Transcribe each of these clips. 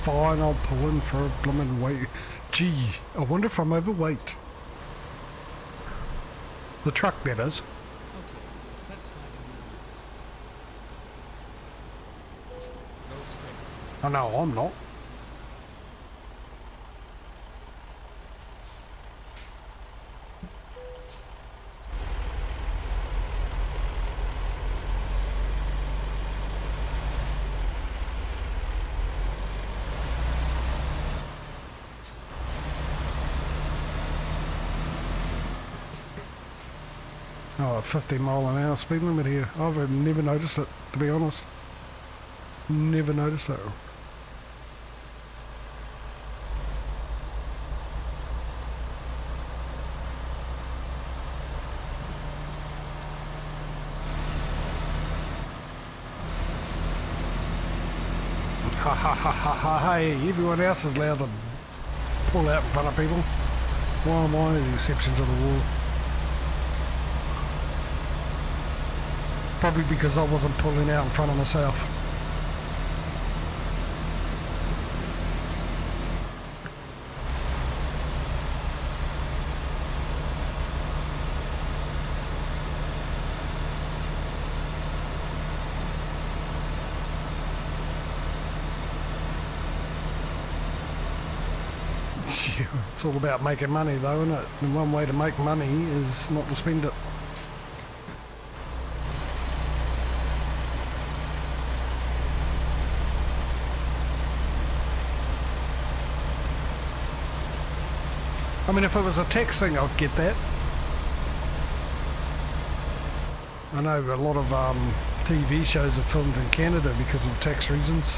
fine, I'll pull in for a blooming weight. Gee, I wonder if I'm overweight. The truck, that is. Oh no, I'm not. Oh, 50 mile an hour speed limit here. I've never noticed it, to be honest. Never noticed it. Ha ha ha ha ha, hey, everyone else is allowed to pull out in front of people. Why am I the exception to the rule? Probably because I wasn't pulling out in front of myself. It's all about making money though, isn't it? And one way to make money is not to spend it. I mean, if it was a tax thing, I'd get that. I know a lot of TV shows are filmed in Canada because of tax reasons.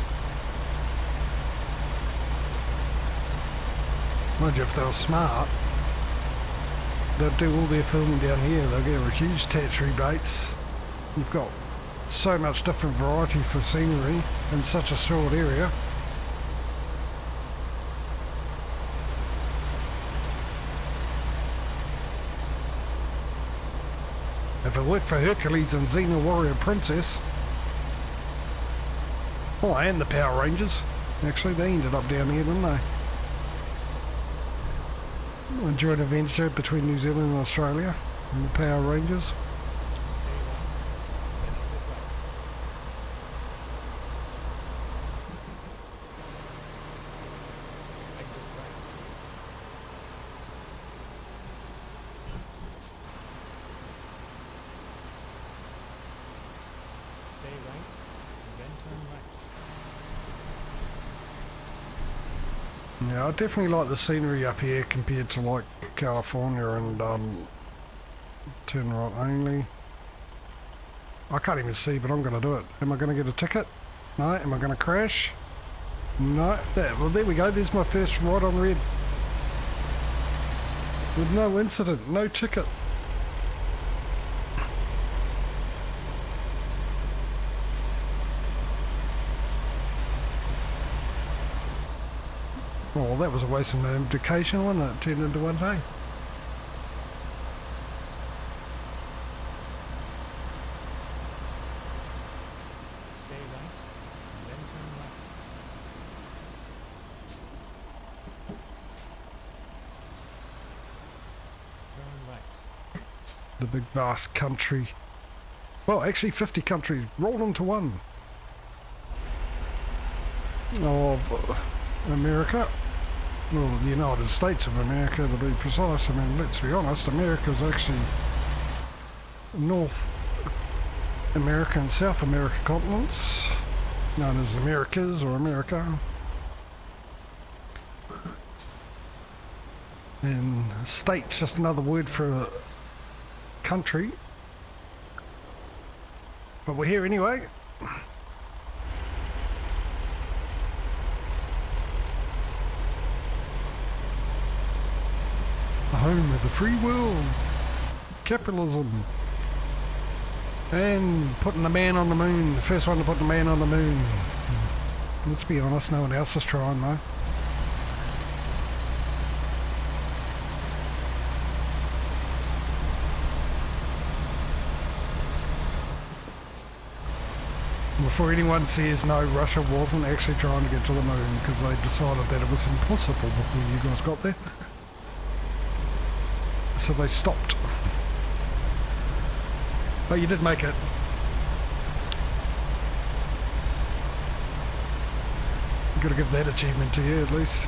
Mind you, if they were smart, they'd do all their filming down here. They'll get huge tax rebates. You've got so much different variety for scenery in such a short area. If it worked for Hercules and Xena Warrior Princess, oh, and the Power Rangers, actually, they ended up down here, didn't they? A joint adventure between New Zealand and Australia and the Power Rangers. Yeah, I definitely like the scenery up here compared to like California and turn right only. I can't even see, but I'm going to do it. Am I going to get a ticket? No. Am I going to crash? No. Well, there we go. There's my first right on red. With no incident, no ticket. Oh, well, that was a waste of medication, wasn't it? It turned into one day. Stay right, and then turn left. Turn right. The big vast country. Well, actually 50 countries rolled into one. Of America. Well, the United States of America, to be precise. I mean, let's be honest, America's actually North America and South America continents, known as Americas or America. And state's just another word for a country. But we're here anyway. The home of the free world, capitalism, and putting the man on the moon, the first one to put the man on the moon. Let's be honest, no one else was trying though. before anyone says no, Russia wasn't actually trying to get to the moon because they decided that it was impossible before you guys got there. So they stopped. But you did make it. Got to give that achievement to you at least.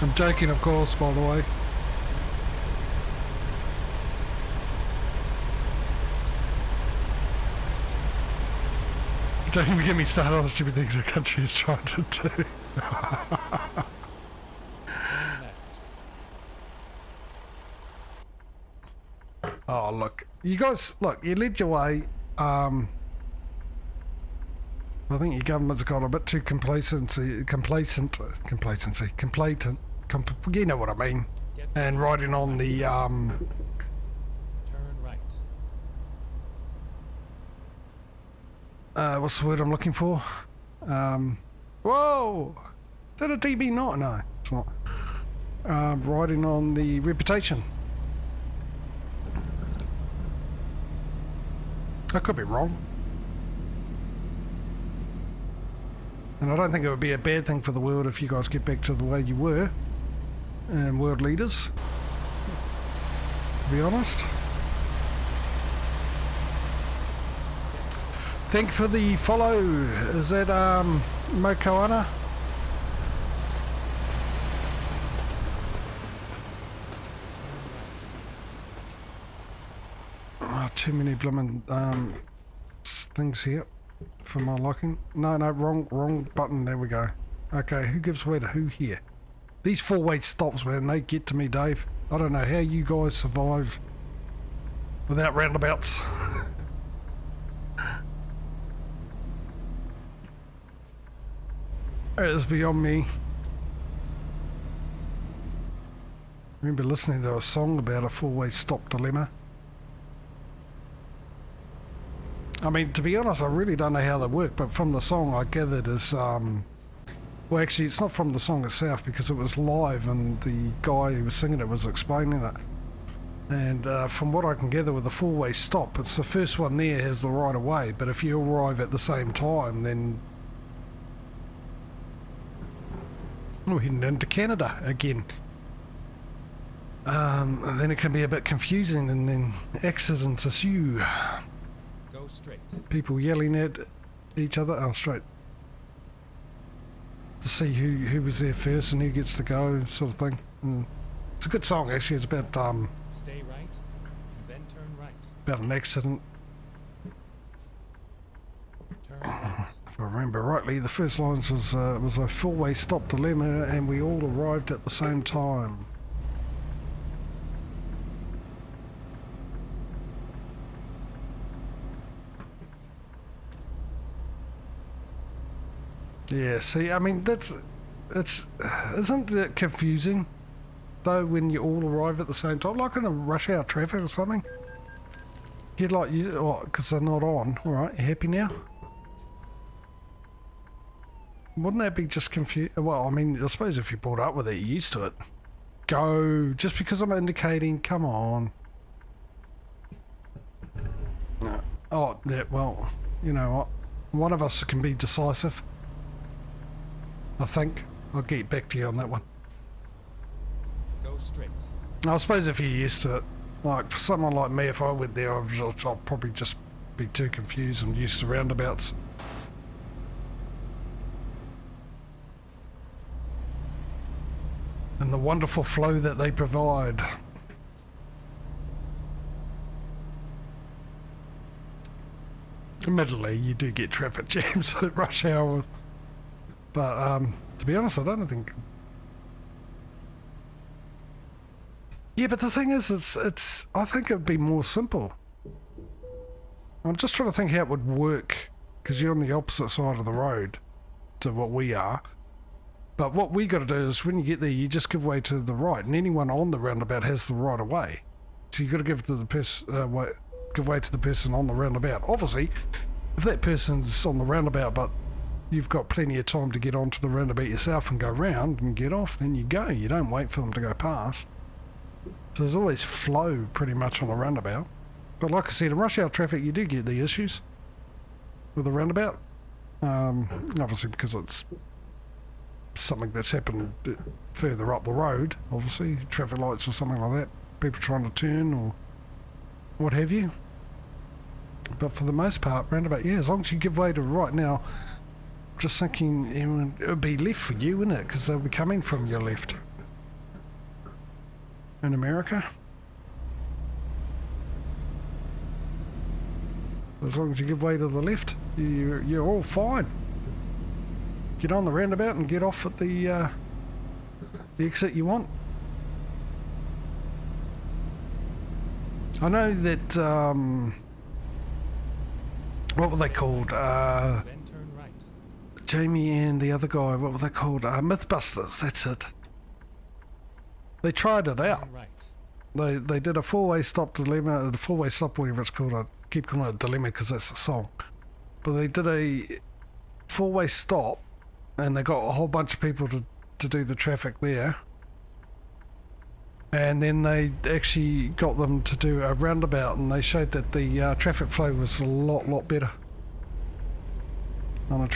I'm joking, of course, by the way. Don't even get me started on stupid things the country is trying to do. Oh, look. You guys, look, you led your way. I think your government's got a bit too complacent, you know what I mean. And riding on the, Turn right. what's the word I'm looking for? Whoa! Is that a DB9? No, it's not. Riding on the reputation. I could be wrong. And I don't think it would be a bad thing for the world if you guys get back to the way you were. And world leaders. To be honest. Thank you for the follow. Is that Mokoana? Oh, too many blooming things here for my liking. No, wrong button. There we go. Okay, who gives way to who here? These four-way stops, man, they get to me, Dave. I don't know how you guys survive without roundabouts. It is beyond me. I remember listening to a song about a four-way stop dilemma. I mean, to be honest, I really don't know how they work, but from the song I gathered is, well, actually, it's not from the song itself because it was live and the guy who was singing it was explaining it. And from what I can gather with a four-way stop, it's the first one there has the right of way, but if you arrive at the same time, then we're heading into Canada again. And then it can be a bit confusing and then accidents ensue. Go straight. People yelling at each other. Oh, straight. To see who was there first and who gets to go, sort of thing. It's a good song, actually. It's about Stay right, and then turn right. about an accident. Turn right. If I remember rightly, the first lines was a four-way stop dilemma, and we all arrived at the same time. Yeah, see, I mean, isn't it confusing, though, when you all arrive at the same time, like in a rush hour traffic or something? You'd like, because they're not on, alright, you happy now? Wouldn't that be just confusing? Well, I mean, I suppose if you brought up with it, you're used to it. Go, just because I'm indicating, come on. No. Oh, yeah, well, you know what, one of us can be decisive. I think. I'll get back to you on that one. Go straight. I suppose if you're used to it, like for someone like me, if I went there, I'll probably just be too confused and used to roundabouts. And the wonderful flow that they provide. Admittedly, you do get traffic jams at rush hour. But, to be honest, I don't think... Yeah, but the thing is, it's... I think it'd be more simple. I'm just trying to think how it would work, because you're on the opposite side of the road to what we are. But what we got to do is, when you get there, you just give way to the right, and anyone on the roundabout has the right of way. So you got to give to the give way to the person on the roundabout. Obviously, if that person's on the roundabout, but you've got plenty of time to get onto the roundabout yourself and go round and get off, then you go. You don't wait for them to go past. So there's always flow pretty much on the roundabout. But like I said, in rush hour traffic you do get the issues with the roundabout. Obviously because it's something that's happened further up the road, obviously, traffic lights or something like that, people trying to turn or what have you. But for the most part, roundabout, yeah, as long as you give way to right now, just thinking it would be left for you, wouldn't it? Because they'll be coming from your left. In America. As long as you give way to the left, you're all fine. Get on the roundabout and get off at the exit you want. I know that, what were they called? Then turn right. Jamie and the other guy, what were they called? Mythbusters, that's it. They tried it out. Turn right. They did a four-way stop dilemma, the four-way stop, whatever it's called. I keep calling it a dilemma because that's the song. But they did a four-way stop, and they got a whole bunch of people to do the traffic there. And then they actually got them to do a roundabout, and they showed that the traffic flow was a lot better on a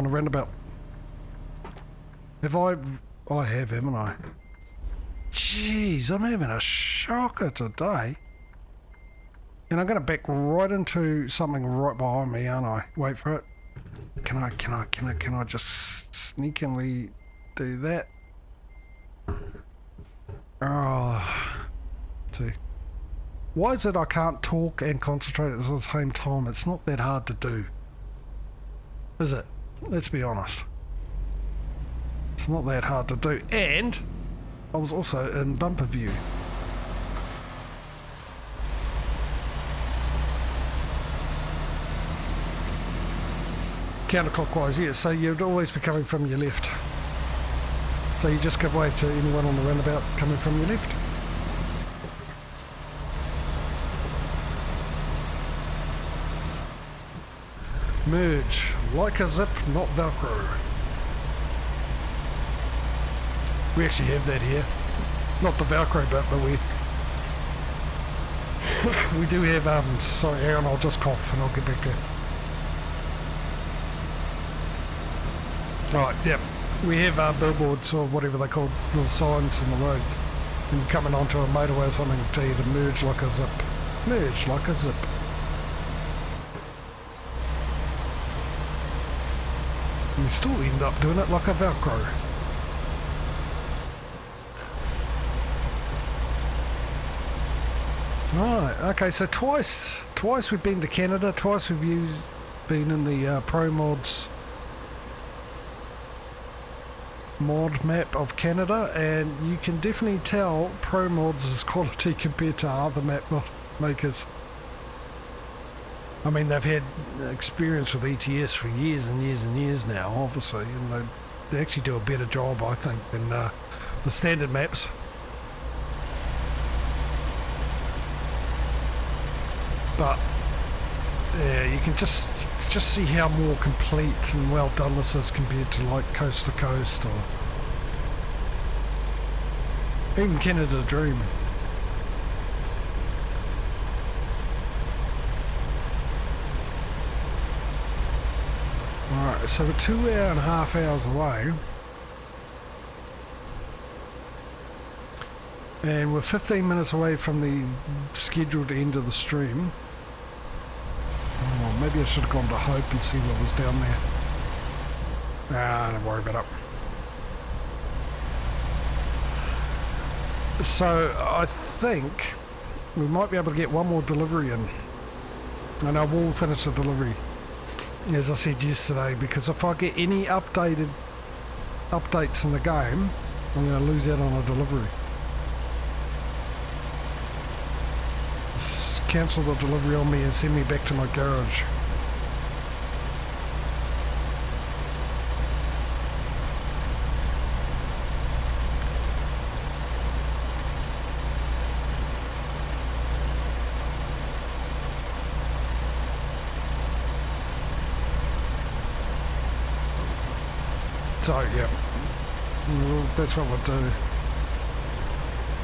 roundabout. I have, haven't I? Jeez, I'm having a shocker today. And I'm going to back right into something right behind me, aren't I? Wait for it. Can I just sneakily do that? Oh, see. Why is it I can't talk and concentrate at the same time? It's not that hard to do. Is it? Let's be honest. It's not that hard to do. And I was also in bumper view. Counterclockwise, yes, so you'd always be coming from your left. So you just give way to anyone on the roundabout coming from your left. Merge, like a zip, not Velcro. We actually have that here. Not the Velcro bit, but we do have, sorry Aaron, I'll just cough and I'll get back to it. Right, yep. We have billboards or whatever they call, little signs on the road. And you're coming onto a motorway or something to tell you to merge like a zip. Merge like a zip. And you still end up doing it like a Velcro. Right, okay, so twice we've been to Canada, twice we've been in the Pro Mods mod map of Canada, and you can definitely tell Pro Mods' quality compared to other map makers. I mean, they've had experience with ATS for years and years and years now, obviously, and they actually do a better job, I think, than the standard maps. But yeah, you can just see how more complete and well done this is compared to like Coast to Coast or even Canada Dream. Alright, so we're 2.5 hours away. And we're 15 minutes away from the scheduled end of the stream. Oh, maybe I should have gone to Hope and see what was down there. Nah, don't worry about it. So I think we might be able to get one more delivery in. And I will finish the delivery, as I said yesterday, because if I get any updates in the game, I'm going to lose out on a delivery. Cancel the delivery on me and send me back to my garage. So, yeah. Well, that's what we'll do.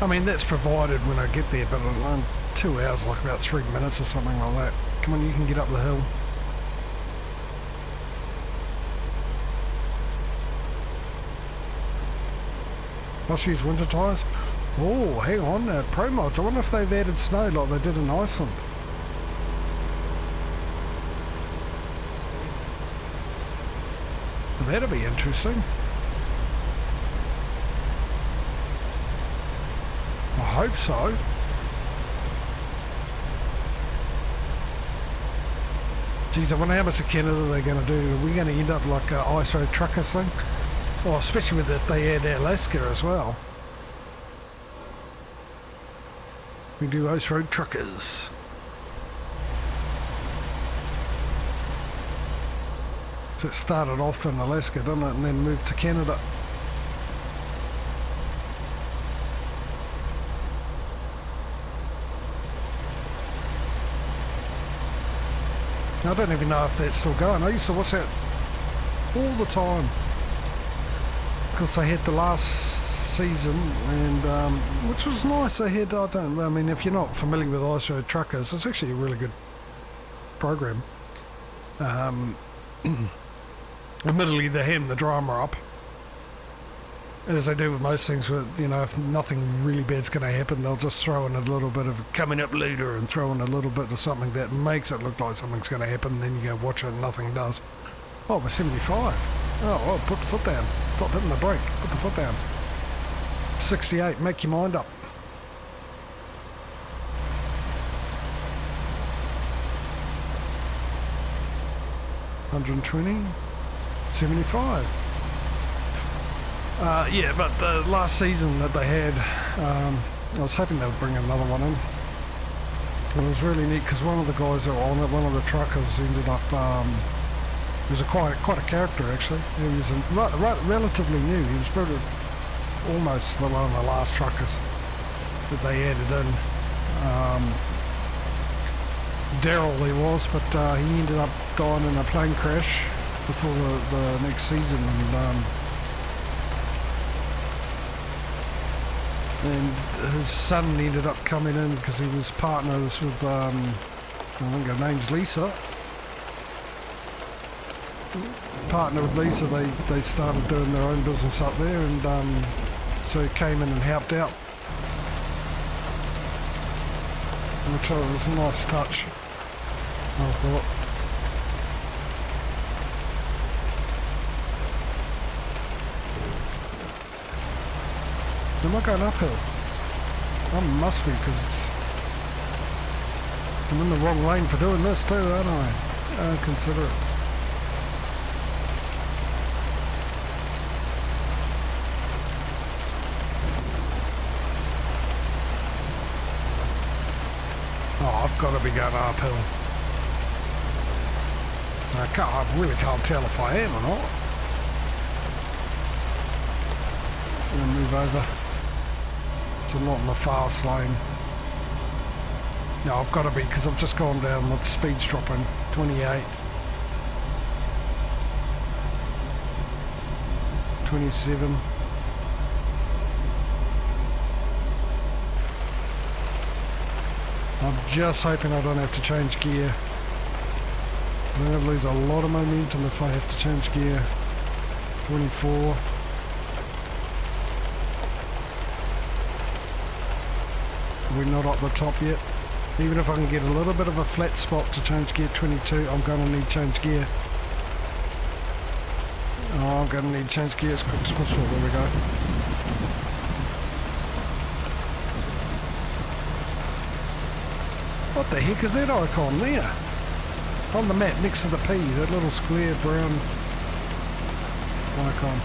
I mean, that's provided when I get there, but in 2 hours, like about 3 minutes or something like that. Come on, you can get up the hill. Must use winter tyres. Oh, hang on, Pro Mods. I wonder if they've added snow like they did in Iceland. That'll be interesting. I hope so. Geez, I wonder how much of Canada they're going to do. Are we going to end up like an ice road truckers thing? Well, especially with if they add Alaska as well. We do ice road truckers. So it started off in Alaska, didn't it? And then moved to Canada. I don't even know if that's still going. I used to watch that all the time. Because they had the last season, and which was nice. They had, I mean, if you're not familiar with Ice Road Truckers, it's actually a really good program. Admittedly, they hem the drama up, as they do with most things. With, you know, if nothing really bad's going to happen, they'll just throw in a little bit of coming up later and throw in a little bit of something that makes it look like something's going to happen. And then you go watch it and nothing does. Oh, we're 75. Oh, well, put the foot down. Stop hitting the brake. Put the foot down. 68. Make your mind up. $120. 75. Yeah, but the last season that they had, I was hoping they would bring another one in. And it was really neat because one of the guys that were on it, one of the truckers, ended up. He was quite a character actually. He was relatively new. He was probably almost one of the last truckers that they added in. Daryl he was, but he ended up dying in a plane crash before the next season, and his son ended up coming in because he was partners with, I think her name's Lisa. Partner with Lisa, they started doing their own business up there, and so he came in and helped out, which was a nice touch, I thought. Am I going uphill? I must be, because I'm in the wrong lane for doing this too, aren't I? Consider it. Oh, I've got to be going uphill. I really can't tell if I am or not. I'm going to move over. It's not in the fast lane. No, I've got to be, because I've just gone down, the speed's dropping. 28. 27. I'm just hoping I don't have to change gear. I'm going to lose a lot of momentum if I have to change gear. 24. We're not up the top yet. Even if I can get a little bit of a flat spot to change gear. 22, I'm going to need change gear. Oh, I'm going to need change gear as quick as possible. There we go. What the heck is that icon there? On the map next to the P, that little square brown icon.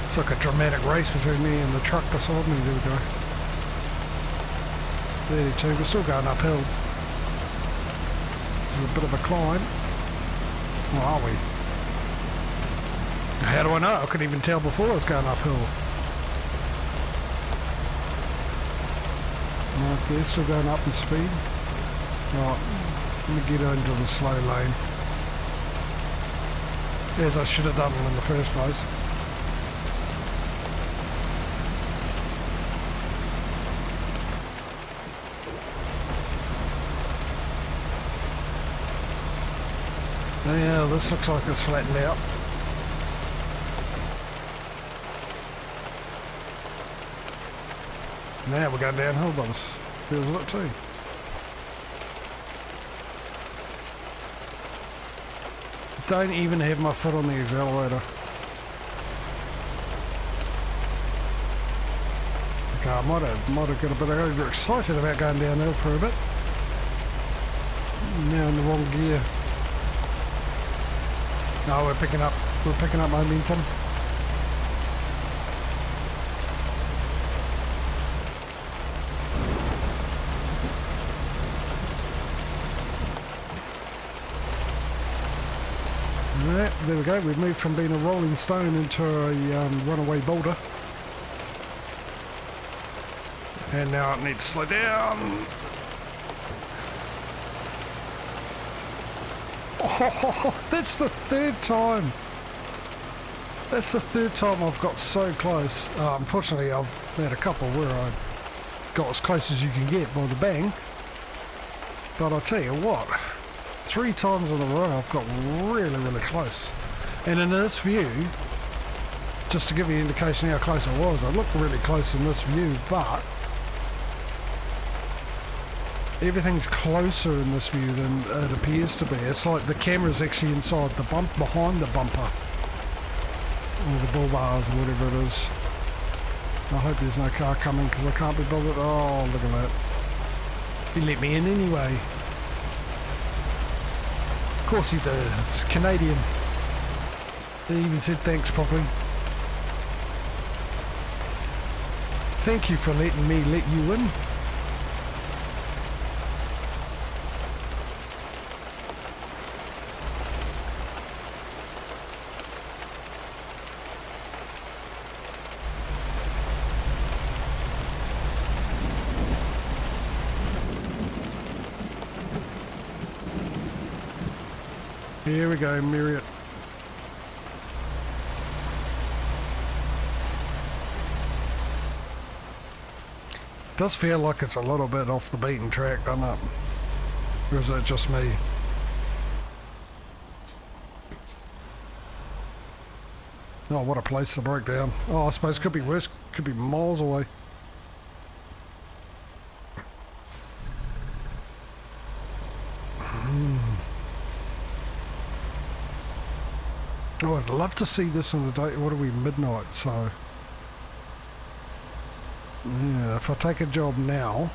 It's like a dramatic race between me and the truck beside me. There we go. 32, we're still going uphill. There's a bit of a climb. Or are we? How do I know? I couldn't even tell before I was going uphill. Okay, still going up in speed. Right, let me get into the slow lane. As I should have done in the first place. Yeah, this looks like it's flattened out. Now we're going downhill, but this feels it too. Don't even have my foot on the accelerator. Okay, I might have got a bit overexcited about going downhill for a bit. Now in the wrong gear. No, we're picking up momentum. Right, there we go. We've moved from being a rolling stone into a runaway boulder. And now it needs to slow down. Oh, that's the third time. That's the third time I've got so close. Unfortunately, I've had a couple where I got as close as you can get by the bang. But I'll tell you what, 3 times in a row I've got really, really close. And in this view, just to give you an indication how close I was, I looked really close in this view, but everything's closer in this view than it appears to be. It's like the camera's actually inside the behind the bumper. Or the bull bars or whatever it is. I hope there's no car coming because I can't be bothered. Oh, look at that. He let me in anyway. Of course he did. It's Canadian. He even said thanks properly. Thank you for letting me let you in. Here we go, Marriott. Does feel like it's a little bit off the beaten track, doesn't it? Or is that just me? Oh, what a place to break down. Oh, I suppose it could be worse. Could be miles away. Oh, I'd love to see this in the day. What are we, midnight? So, yeah, if I take a job now,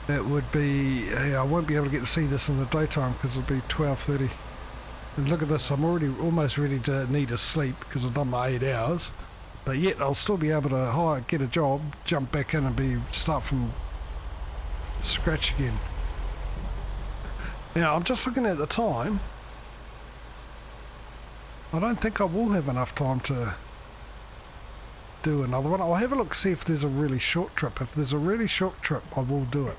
it would be, yeah, I won't be able to get to see this in the daytime because it'll be 12:30. And look at this, I'm already almost ready to need a sleep because I've done my 8 hours. But yet I'll still be able to get a job, jump back in and start from scratch again. Now, I'm just looking at the time. I don't think I will have enough time to do another one. I'll have a look, see if there's a really short trip. If there's a really short trip, I will do it.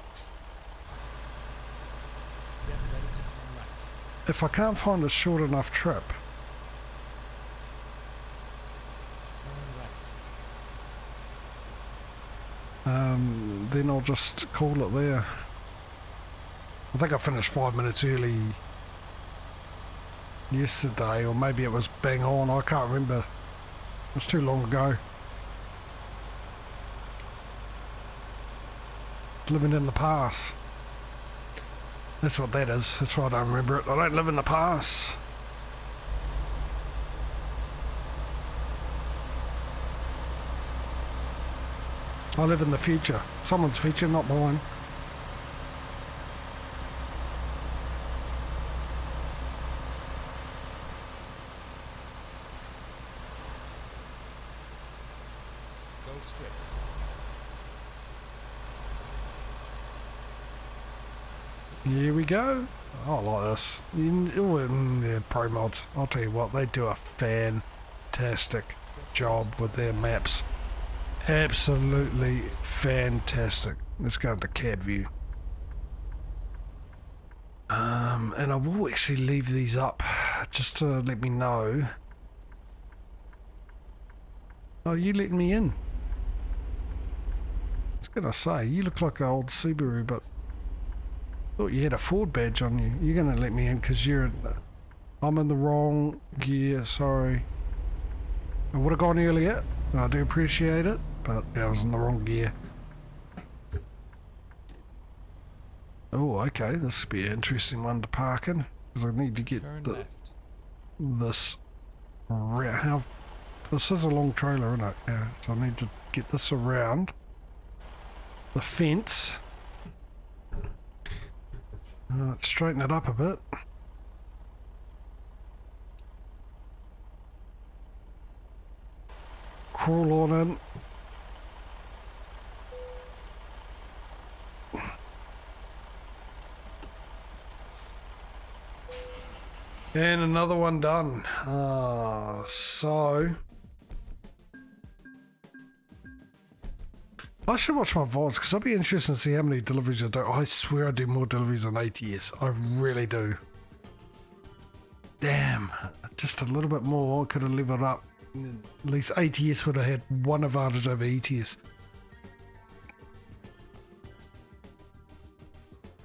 If I can't find a short enough trip, then I'll just call it there. I think I finished 5 minutes early yesterday, or maybe it was bang on, I can't remember. It was too long ago. Living in the past. That's what that is. That's why I don't remember it. I don't live in the past. I live in the future. Someone's future, not mine. Go straight. Here we go. I like this. Yeah, Pro Mods. I'll tell you what, they do a fantastic job with their maps. Absolutely fantastic. Let's go into cab view. And I will actually leave these up just to let me know. Oh, you letting me in? I was gonna say, you look like an old Subaru, but I thought you had a Ford badge on you. You're gonna let me in because I'm in the wrong gear, sorry. I would have gone earlier. I do appreciate it, but I was in the wrong gear. Oh, okay, this would be an interesting one to park in, because I need to get this around. This is a long trailer, isn't it? Yeah, so I need to get this around the fence. Straighten it up a bit. Crawl on in. And another one done. So I should watch my VODs because I'll be interested to see how many deliveries I do. I swear I do more deliveries than ATS. I really do. Damn, just a little bit more. I could have leveled up. At least ATS would have had one advantage over ETS.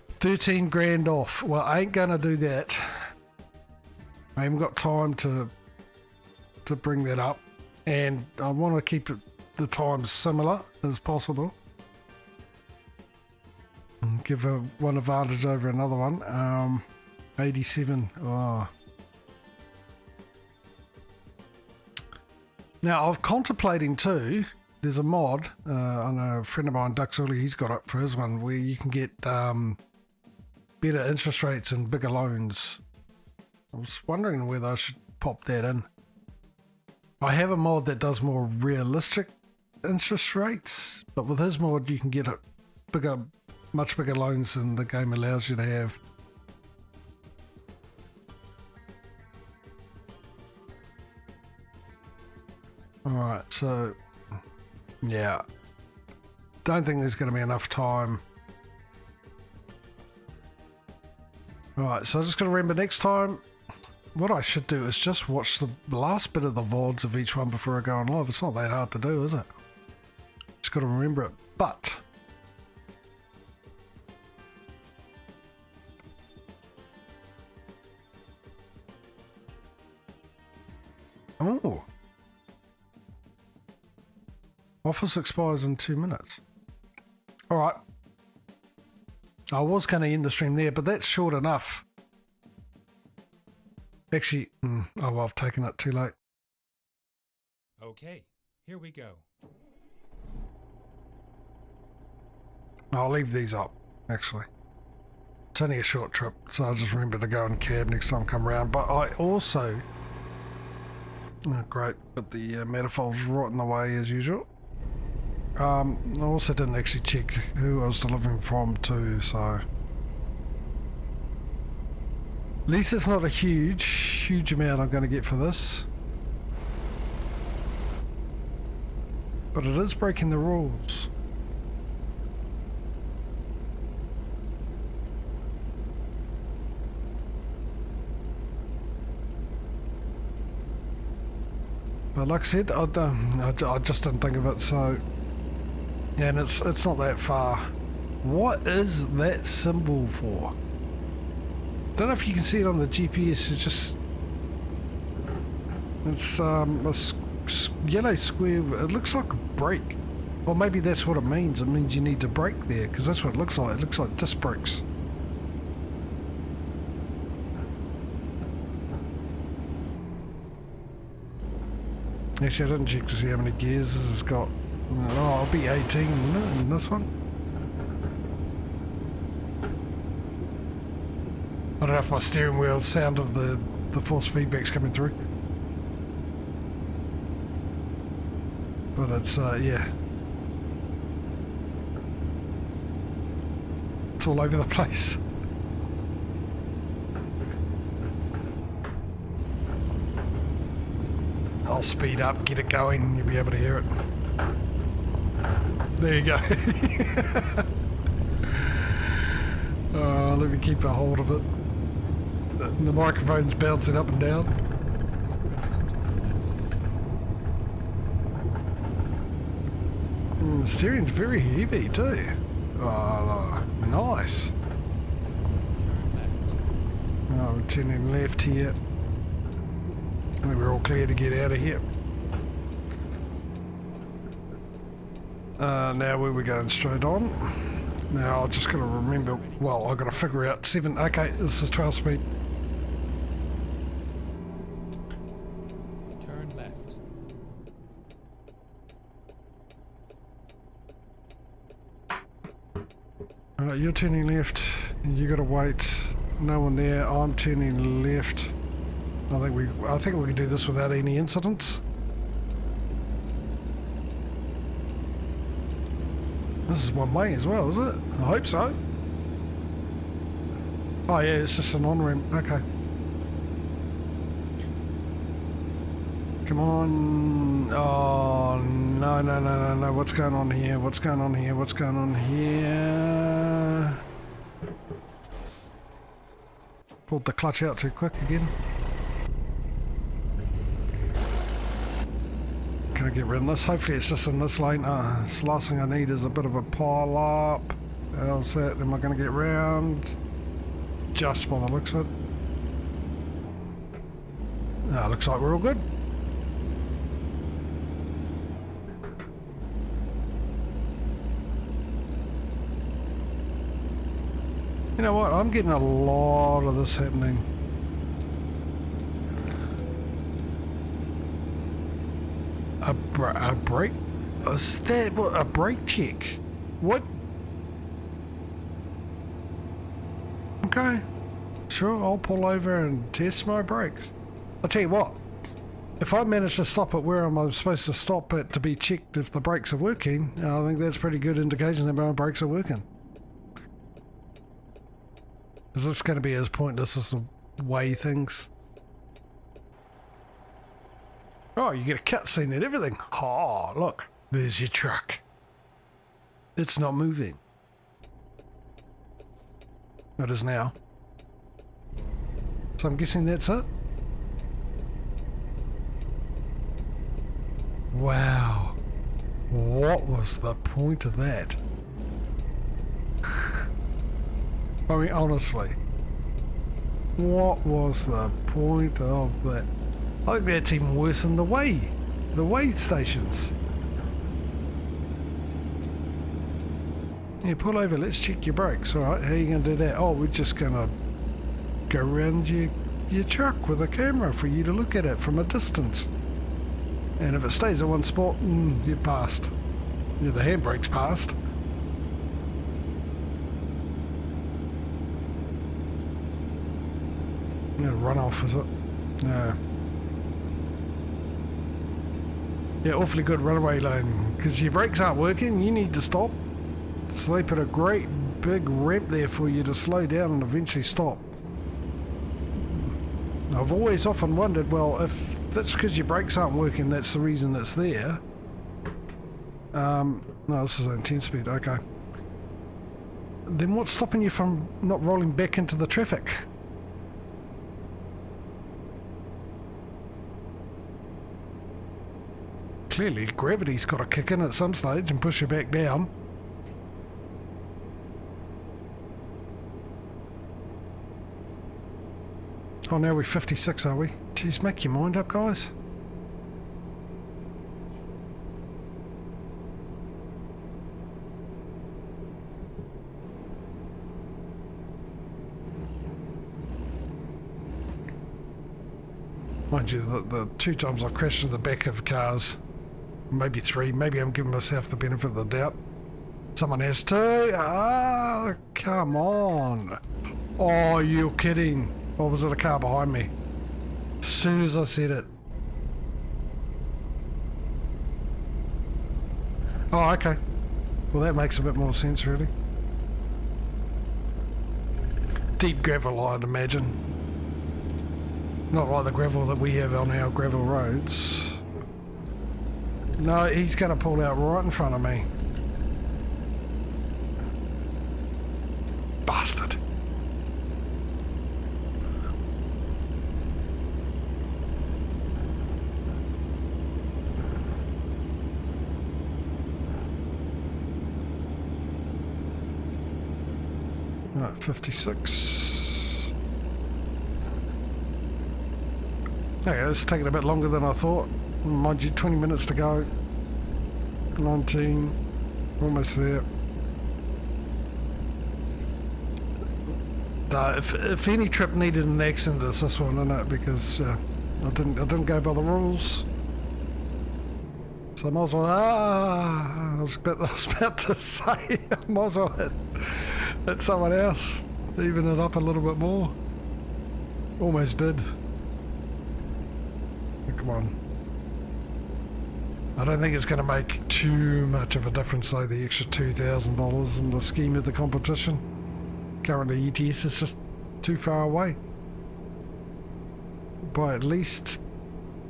13 grand off. Well, I ain't gonna do that. I haven't got time to bring that up, and I want to keep the times similar as possible. And give one advantage over another one. 87. Oh. Now, I'm contemplating too, there's a mod, I know a friend of mine, Ducks Early, he's got it for his one, where you can get better interest rates and bigger loans. I was wondering whether I should pop that in. I have a mod that does more realistic interest rates, but with his mod you can get a much bigger loans than the game allows you to have. Alright, so yeah, don't think there's going to be enough time. Alright, so I just got to remember next time, what I should do is just watch the last bit of the VODs of each one before I go on live. It's not that hard to do, is it? Just got to remember it. But oh, office expires in 2 minutes. Alright, I was going to end the stream there, but that's short enough. Actually, oh well, I've taken it too late. Okay, here we go. I'll leave these up, actually. It's only a short trip, so I'll just remember to go in cab next time I come around. But I also... Oh, great, but the manifold's right in the way as usual. I also didn't actually check who I was delivering from to, so... At least it's not a huge amount I'm going to get for this. But it is breaking the rules. But like I said, I just didn't think of it, so... And it's not that far. What is that symbol for? Don't know if you can see it on the GPS. It's a yellow square. It looks like a brake, or maybe that's what it means. It means you need to brake there, because that's what it looks like. It looks like disc brakes. Actually, I didn't check to see how many gears this has got. Oh, I'll be 18 in this one. I don't know if my steering wheel sound of the force feedback's coming through. But it's, yeah. It's all over the place. I'll speed up, get it going, and you'll be able to hear it. There you go. Let me keep a hold of it. The microphone's bouncing up and down. The steering's very heavy too. Oh, nice. Oh, we're turning left here. I think we're all clear to get out of here. Now where we're going straight on. Now I just got to remember, well, I've got to figure out 7, okay, this is 12 speed. Turn left. Alright, you're turning left, you got to wait, no one there, I'm turning left. I think we can do this without any incidents. This is one way as well, is it? I hope so. Oh yeah, it's just an on-ramp. Okay. Come on. Oh, no. What's going on here? What's going on here? What's going on here? Pulled the clutch out too quick again. Can I get rid of this? Hopefully it's just in this lane. The last thing I need is a bit of a pile up. How's that? Am I going to get round? Just by the looks of it. Looks like we're all good. You know what? I'm getting a lot of this happening. A brake? Is that what, a brake check? What? Okay. Sure, I'll pull over and test my brakes. I'll tell you what. If I manage to stop it where I'm supposed to stop it to be checked if the brakes are working, I think that's pretty good indication that my brakes are working. Is this going to be as pointless as the way things? Oh, you get a cutscene and everything. Oh, look. There's your truck. It's not moving. It is now. So I'm guessing that's it? Wow. What was the point of that? I mean, honestly. What was the point of that? I think that's even worse than the way stations. Yeah, pull over, let's check your brakes. Alright, how are you going to do that? Oh, we're just going to go around your truck with a camera for you to look at it from a distance. And if it stays in one spot, you're passed. Yeah, the handbrake's passed. Yeah, run off, is it? No. Yeah, awfully good runaway lane, because your brakes aren't working, you need to stop. So they put a great big ramp there for you to slow down and eventually stop. I've always often wondered, well, if that's because your brakes aren't working, that's the reason it's there. No, this is on 10 speed, okay. Then what's stopping you from not rolling back into the traffic? Clearly, gravity's got to kick in at some stage and push you back down. Oh, now we're 56, are we? Jeez, make your mind up, guys. Mind you, the 2 times I've crashed into the back of cars, maybe 3, maybe I'm giving myself the benefit of the doubt. Someone has to. Ah, come on. Oh, you're kidding. Or was it a car behind me? As soon as I said it. Oh, okay. Well, that makes a bit more sense, really. Deep gravel, I'd imagine. Not like the gravel that we have on our gravel roads. No, he's going to pull out right in front of me. Alright, 56. Okay, it's taking a bit longer than I thought. Mind you, 20 minutes to go. 19. Almost there. If any trip needed an accident, it's this one, isn't it? Because I didn't go by the rules. So I might as well. I was about to say, I might as well hit someone else, even it up a little bit more. Almost did. Come on. I don't think it's going to make too much of a difference, though, the extra $2,000 in the scheme of the competition. Currently, ATS is just too far away by at least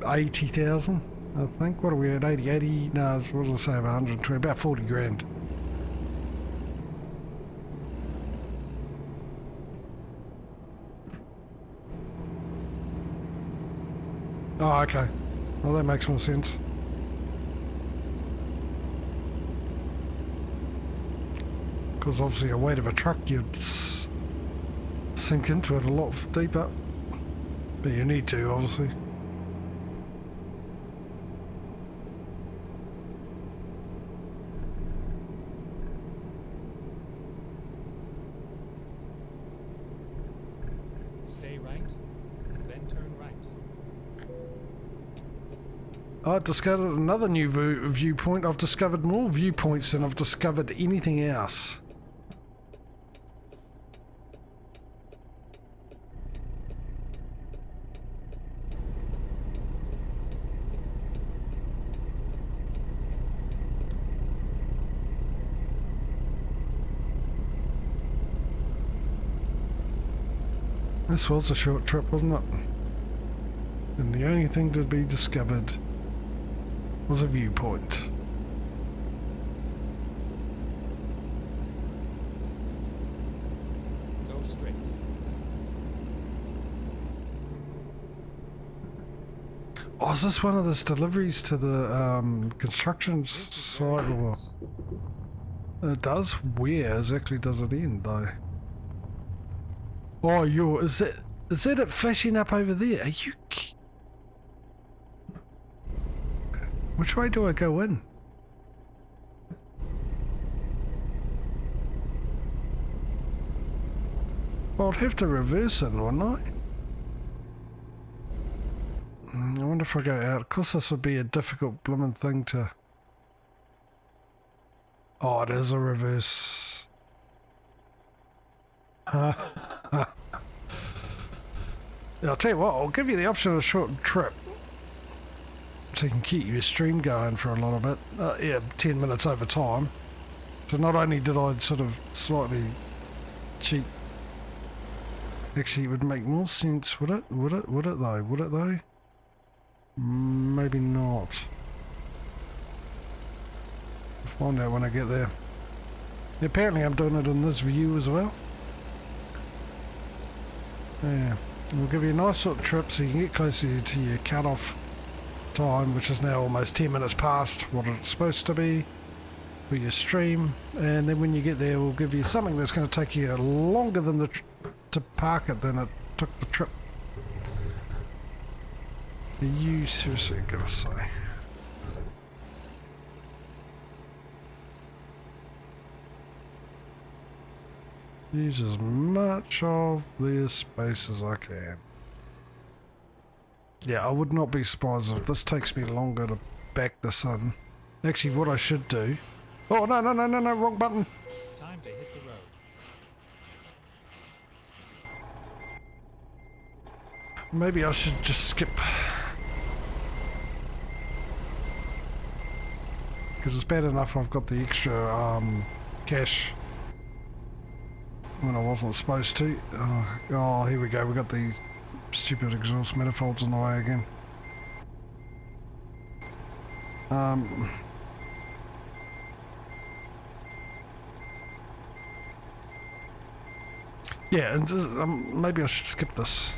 80,000, I think. What are we at? 80? No, what did I say? About 120, about 40 grand. Oh, okay. Well, that makes more sense. Because obviously a weight of a truck, you'd sink into it a lot deeper. But you need to, obviously. Stay right, and then turn right. I discovered another new viewpoint. I've discovered more viewpoints than I've discovered anything else. This was a short trip, wasn't it? And the only thing to be discovered was a viewpoint. Go straight. Oh, is this one of those deliveries to the construction site? Or it does? Where exactly does it end, though? Oh, is that it flashing up over there? Are you? Which way do I go in? Well, I'd have to reverse in, wouldn't I? I wonder if I go out. Of course, this would be a difficult blooming thing to... Oh, it is a reverse. I'll tell you what, I'll give you the option of a short trip. So you can keep your stream going for a little bit. Yeah, 10 minutes over time. So not only did I sort of slightly cheat... Actually, it would make more sense, would it? Would it though? Would it though? Maybe not. I'll find out when I get there. Apparently I'm doing it in this view as well. Yeah, we'll give you a nice sort of trip so you can get closer to your cut-off time, which is now almost 10 minutes past what it's supposed to be for your stream. And then when you get there, we'll give you something that's going to take you longer than to park it than it took the trip. Are you seriously going to say? Use as much of this space as I can. Yeah, I would not be surprised if this takes me longer to back this in. Actually, what I should do... Oh, no, wrong button. Time to hit the road. Maybe I should just skip. Because it's bad enough I've got the extra cash when I wasn't supposed to. Oh, here we go. We got these stupid exhaust manifolds in the way again. Yeah, and just, maybe I should skip this.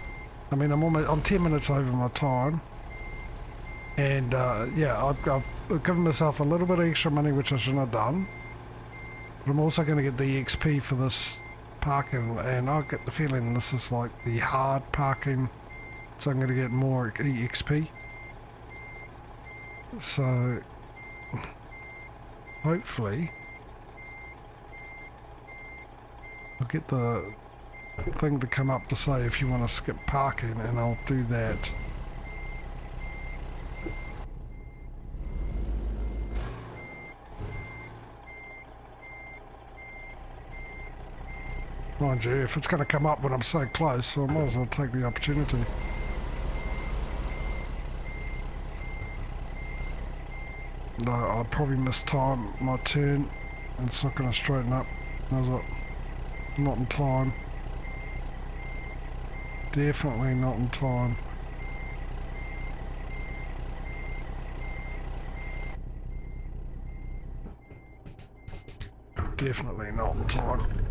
I mean, I'm 10 minutes over my time, and yeah, I've given myself a little bit of extra money, which I shouldn't have done. But I'm also going to get the XP for this parking, and I get the feeling this is like the hard parking, so I'm going to get more EXP. So hopefully I'll get the thing to come up to say if you want to skip parking, and I'll do that. Mind you, if it's going to come up when I'm so close, so I might as well take the opportunity. No, I'll probably mistime my turn, and it's not going to straighten up. Is it? Not in time. Definitely not in time. Definitely not in time.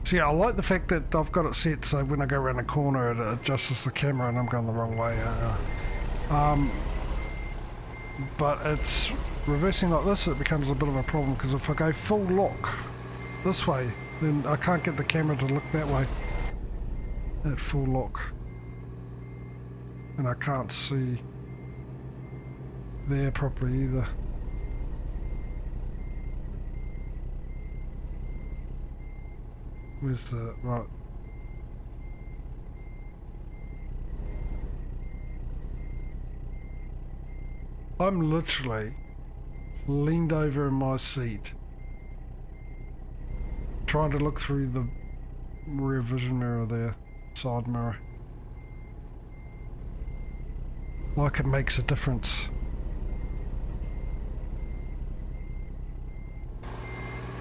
So yeah, I like the fact that I've got it set so when I go around the corner it adjusts the camera and I'm going the wrong way. But it's reversing like this, it becomes a bit of a problem, because if I go full lock this way, then I can't get the camera to look that way at full lock. And I can't see there properly either. Where's the right? I'm literally leaned over in my seat trying to look through the rear vision mirror there, side mirror. Like it makes a difference.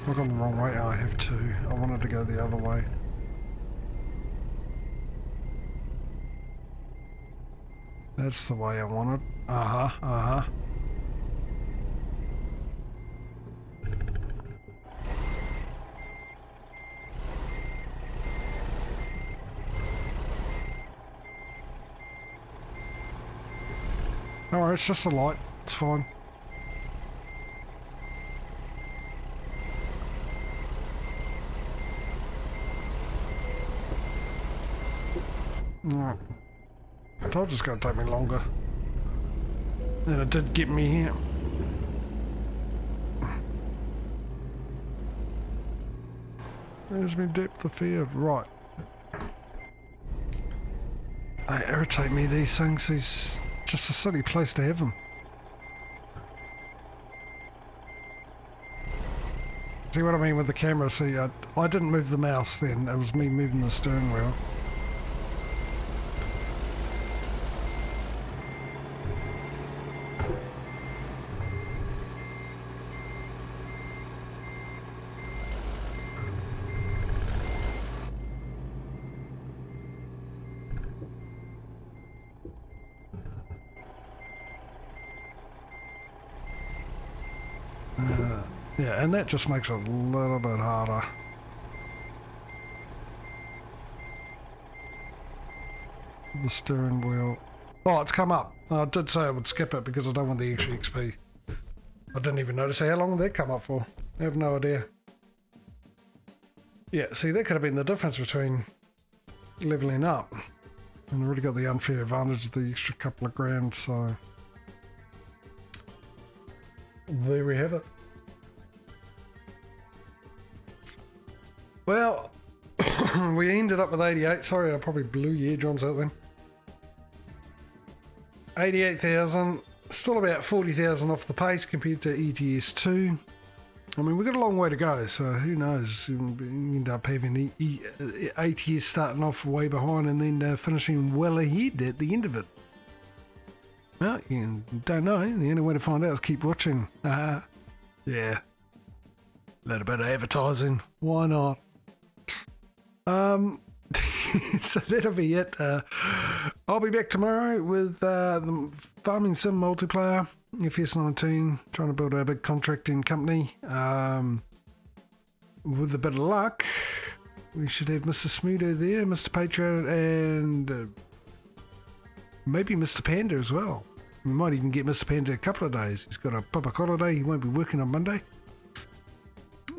I've gone the wrong way. I have to. I wanted to go the other way. That's the way I wanted. Uh-huh. Alright, it's just a light. It's fine. Alright. I told you it's going to take me longer. And it did get me here. There's my depth of field. Right. They irritate me, these things. It's just a silly place to have them. See what I mean with the camera? See, I didn't move the mouse then. It was me moving the steering wheel. Yeah, and that just makes it a little bit harder. The steering wheel. Oh, it's come up. I did say I would skip it because I don't want the extra XP. I didn't even notice how long that come up for. I have no idea. Yeah, see, that could have been the difference between leveling up. And I really got the unfair advantage of the extra couple of grand, so... there we have it. Well, we ended up with 88. Sorry, I probably blew your eardrums out then. 88,000. Still about 40,000 off the pace compared to ETS 2. I mean, we've got a long way to go, so who knows? You end up having ATS starting off way behind and then finishing well ahead at the end of it. Well, you don't know. The only way to find out is keep watching. Yeah. A little bit of advertising. Why not? So that'll be it. I'll be back tomorrow with the Farming Sim multiplayer, FS19, trying to build a big contracting company. With a bit of luck, we should have Mr. Smudo there, Mr. Patreon, and maybe Mr. Panda as well. We might even get Mr. Panda a couple of days. He's got a public holiday. He won't be working on Monday.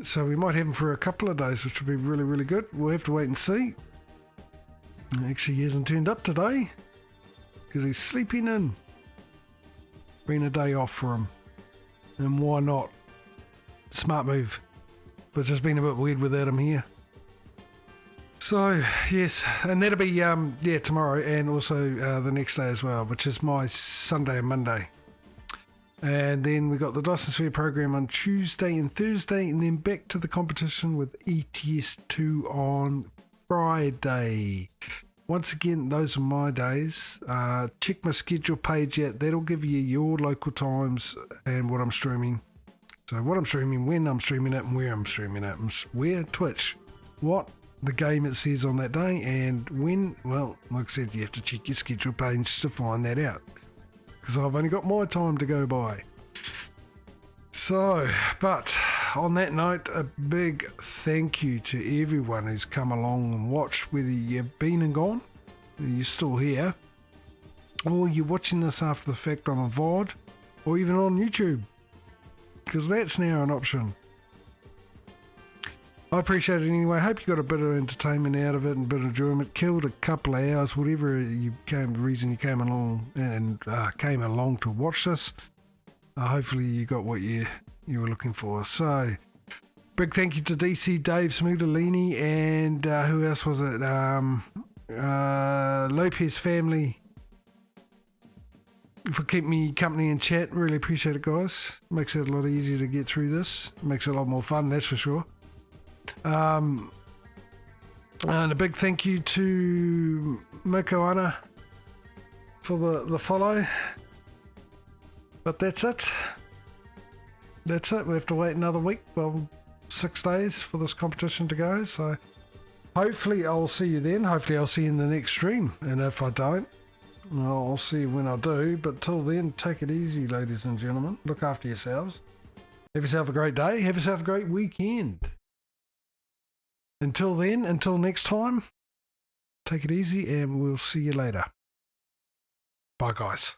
So we might have him for a couple of days, which will be really, really good. We'll have to wait and see. Actually, he hasn't turned up today because he's sleeping in. Been a day off for him. And why not? Smart move. But it's just been a bit weird without him here. So, yes, and that'll be, tomorrow and also the next day as well, which is my Sunday and Monday. And then we got the Dyson Sphere program on Tuesday and Thursday, and then back to the competition with ETS2 on Friday. Once again, those are my days. Check my schedule page out. That'll give you your local times and what I'm streaming. So what I'm streaming, when I'm streaming it, and where I'm streaming it. Where? Twitch. What? The game it says on that day, and when? Well, like I said, you have to check your schedule page to find that out. Because I've only got my time to go by. So, but on that note, a big thank you to everyone who's come along and watched, whether you've been and gone, you're still here, or you're watching this after the fact on a VOD, or even on YouTube, because that's now an option. I appreciate it anyway. Hope you got a bit of entertainment out of it and a bit of enjoyment. Killed a couple of hours, whatever the reason you came along and came along to watch this. Hopefully you got what you were looking for. So, big thank you to DC, Dave, Smudolini, and who else was it? Lopez family for keeping me company in chat. Really appreciate it, guys. Makes it a lot easier to get through this. Makes it a lot more fun, that's for sure. And a big thank you to Moko Ana for the follow. But that's it. That's it. We have to wait another week, well, 6 days for this competition to go. So hopefully I'll see you then. Hopefully I'll see you in the next stream. And if I don't, well, I'll see you when I do. But till then, take it easy, ladies and gentlemen. Look after yourselves. Have yourself a great day. Have yourself a great weekend. Until then, until next time, take it easy and we'll see you later. Bye, guys.